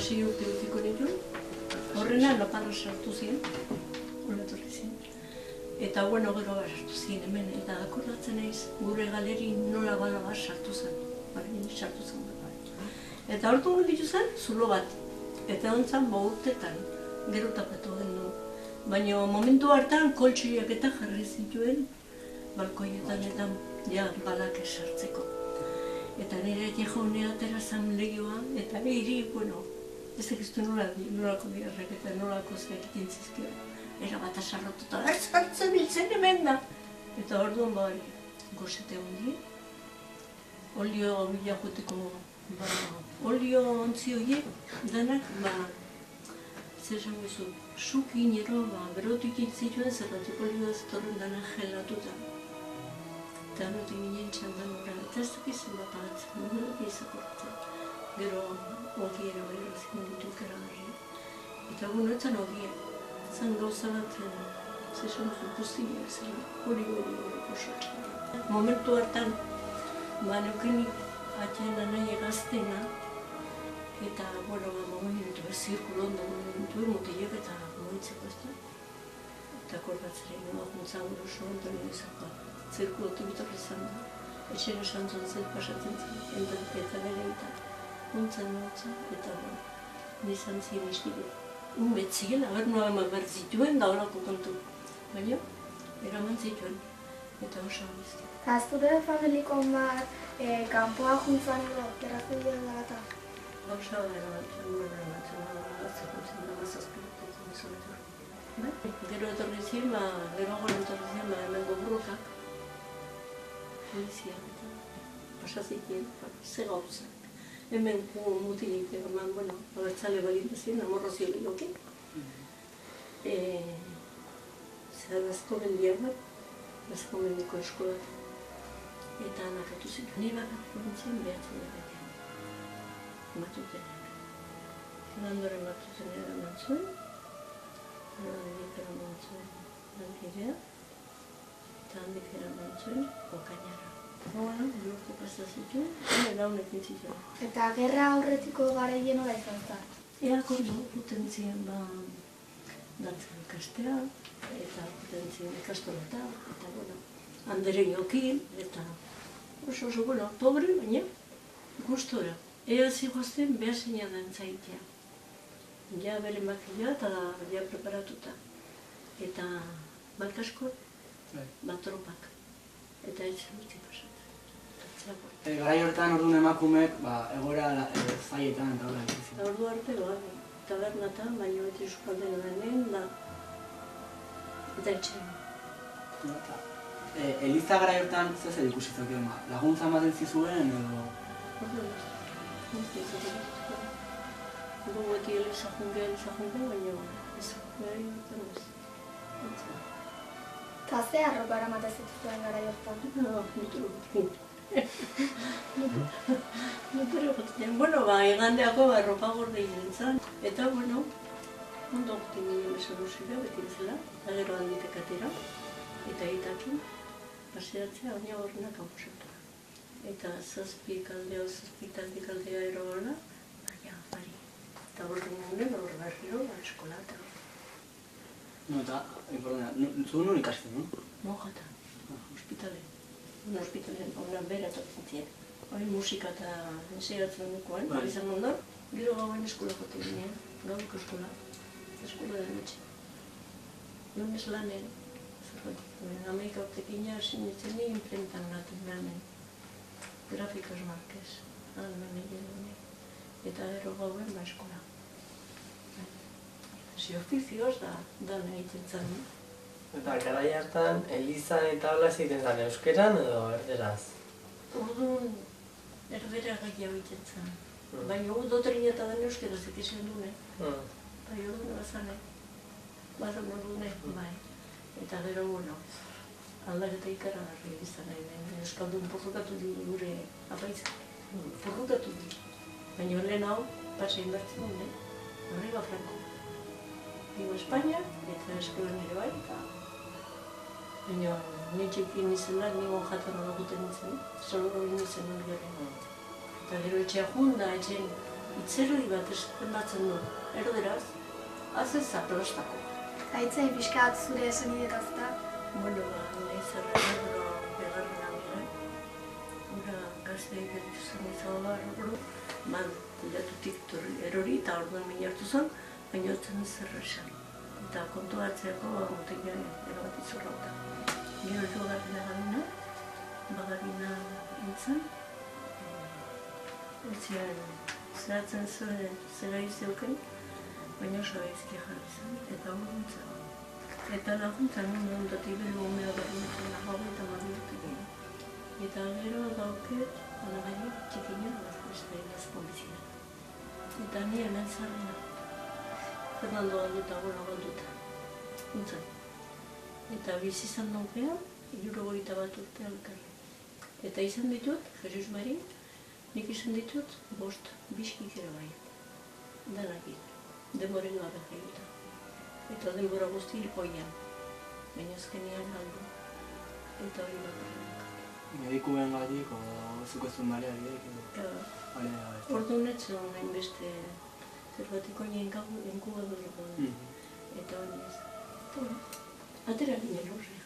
6 urte utiko nitu, horrena Naparra sartu ziren, horretorri ziren. Eta bueno, gero sartu ziren hemen, eta akordatzen naiz gure galeri nola bala bat sartu zen, sartu zen. Eta hortu gelditu zen, zulo bat, eta ontzan urtetan, gero tapatu gendu. Baina momentu hartan koltsoiak eta jarri zituen, balkoietan eta balak esartzeko. Eta nire jaunea atera zen legioa, eta hiri, bueno, ez egiztu nolako biharrek eta nolako egiten zizkio. Era bat asarratuta, sartzen biltzen hemen da! Eta orduan gozete hondi, olio bila joteko, olio ontzi horiek, danak, zer esan guzu, sukin ero, berotik itzituen zerratik olioa zetorren danak gelatuta. Eta notik ginen txandan horra, eta ez dukizen bat agatzen, notik izakortzen. Gero ogiera behar ezin dituk eragarri. Eta etzan ogia, zan gauza bat, zesan guztia zen, hori posatxan. Momentu hartan, neukenik atxena nahi egaztena, eta, momentu, zirkulo ondo momentu, mutilek eta momentzeko ez da. Eta korbatzera inoa juntzan oso ondo nizako. Zirkulotu bitorri izan da, etxera santzon zel pasatzen zen, eta bere eta untzen, eta nizan ziren izbide. Unbetzien, noa eman behar zituen da horako kontu, baina eraman zituen, eta oso bizki. Eta zure familiko bat kanpoa juntzan edo, gerrazte dira da eta? Gauza eramatzen da, mazazpirutekin izonetu. Gero etorri ziren, hemen goburrokak, polizia eta pasazitien, ze gauzak. Hemen mutilik eman, abertzale balintazien, amorrazio liloki. Zer azko mendia bat, azko mendiko eskolat. Eta nakatu zen. Ni bakatu nintzen behatzen egitea. Matutenak. Landoren batuten eraman zuen, handik eraman zuen langilea, eta handik eraman zuen okainara. Lurte pasazituen, launekin zituen. Eta gerra aurretiko garaien nola izan zen? Eakordu guten ziren dantzan ikastea, eta guten ziren ikastoleta, eta handere jokin, eta oso, pobre, baina gustora. Ea zigozten behar zeina dantzaitea. Ja bere makila eta ja preparatuta. Eta balkasko, tropak. Eta ez guzti pasatzen. Garai horretan orduan emakumeek egoera zaietan eta horrela izan. Ordu arte tabernatan, baina ez euskalden denean da etxean. Eliza garai horretan zer ikusi zuten, laguntza ematen zizuen edo? Beti eliza junge, baina ez garai horretan ez. Eta ze arropa eramaten zituzuen garai horretan? Egandeako arropa gorde ginen zen. Eta, ondo guten ginen esorosira, beti bezala, eta gero handitek atera, eta itakin, paseatzea, baina horrenak kanposatu. Eta zazpik aldea erola, baina, bari. Eta horren ginen, hor barriro, eskola eta hor. Eta, zuen non ikasten, no? Mojata, hospitalen. Hospitalen honan bera tortzen ziren. Hori musika eta enseiatzen dukoen, izan ondor, gero gauen eskola jote ginen, gaueko eskola da netxe. Lunes lanen, Amerika hortekin hasi nintzen ni imprentan gaten lanen. Grafikos markez, almen egin. Eta gero gauen eskola. Ofizioz da egiten zen. Eta garai hartan, elizan eta hola egiten zen euskeran edo erderaz? Orduan, erdera gehiago egiten zen. Baina dotrina eta den euskeraz ikizien dune. Bai, orduan bazane. Bazan dune, bai. Eta gero, aldaketa ikaragarri izan nahi. Euskaldun porrukatu di gure apaizak. Porrukatu di. Baina lehen hau, pasein bertzen dune. Arriba Franco. Digo Espainia, eta eskolan ere bai, eta baina nintxekin izenak nigon jaten hori guten nintzen, solo hori nintzen hori gero. Eta gero etxea jun da, etxean itzerri bat eskendatzen du. Erderaz, azez aplastako. Aitzai pixka bat zure senidetaz eta? Bueno, nahi zerren begarren amire. Hora gazteik edituzen izan barro, pilatutik erori eta orduan minartu zen, baina otzen zerra esan. Eta kontu hartzeako mutekia erabat izurrauta. Gero jogarrina bagarina nintzen. Etxean zeratzen zuen zera izeuken, baina oso gaizki jarri zen, eta hor guntzen. Eta laguntzen nuen ondotik belu omea barrunetzen lagoa eta barrunetzen. Eta gero dauket, alagari txikina bat beste inazkon bizina. Eta ni hemen zarrena. Fernando galduta, gola galduta. Guntzen. Eta bizi izan daukean, 61 urte alkarri. Eta izan ditut, Jesus Mari, nik izan ditut, 5 biskik ere bai. Danakit, denboren gabe jaituta. Eta denbora guzti hilpoian, baina azkenean galdu. Eta hori bat. Medikuen gatik, zuko zuen balearik, ordu netzen nahin beste zerbatiko inkubadoriko. Eta hori ez. Atera ginen horre.